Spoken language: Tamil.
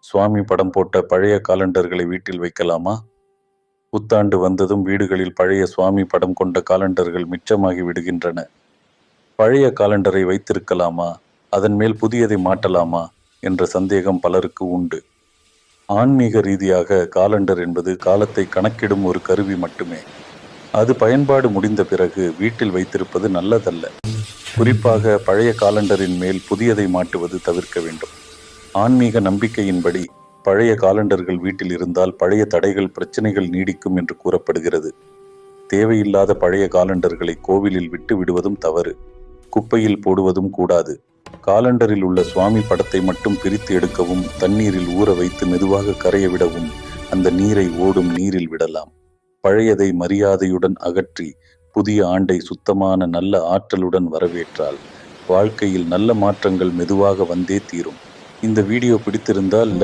சுவாமி படம் போட்ட பழைய காலண்டர்களை வீட்டில் வைக்கலாமா? புத்தாண்டு வந்ததும் வீடுகளில் பழைய சுவாமி படம் கொண்ட காலண்டர்கள் மிச்சமாகி விடுகின்றன. பழைய காலண்டரை வைத்திருக்கலாமா, அதன் மேல் புதியதை மாட்டலாமா என்ற சந்தேகம் பலருக்கு உண்டு. ஆன்மீக ரீதியாக காலண்டர் என்பது காலத்தை கணக்கிடும் ஒரு கருவி மட்டுமே. அது பயன்பாடு முடிந்த பிறகு வீட்டில் வைத்திருப்பது நல்லதல்ல. குறிப்பாக பழைய காலண்டரின் மேல் புதியதை மாட்டுவது தவிர்க்க வேண்டும். ஆன்மீக நம்பிக்கையின்படி பழைய காலண்டர்கள் வீட்டில் இருந்தால் பழைய தடைகள், பிரச்சனைகள் நீடிக்கும் என்று கூறப்படுகிறது. தேவையில்லாத பழைய காலண்டர்களை கோவிலில் விட்டு விடுவதும் தவறு. குப்பையில் போடுவதும் கூடாது. காலண்டரில் உள்ள சுவாமி படத்தை மட்டும் பிரித்து எடுக்கவும், தண்ணீரில் ஊற வைத்து மெதுவாக கரைய விடவும், அந்த நீரை ஓடும் நீரில் விடலாம். பழையதை மரியாதையுடன் அகற்றி புதிய ஆண்டை சுத்தமான நல்ல ஆற்றலுடன் வரவேற்றால் வாழ்க்கையில் நல்ல மாற்றங்கள் மெதுவாக வந்தே தீரும். இந்த வீடியோ பிடித்திருந்தால்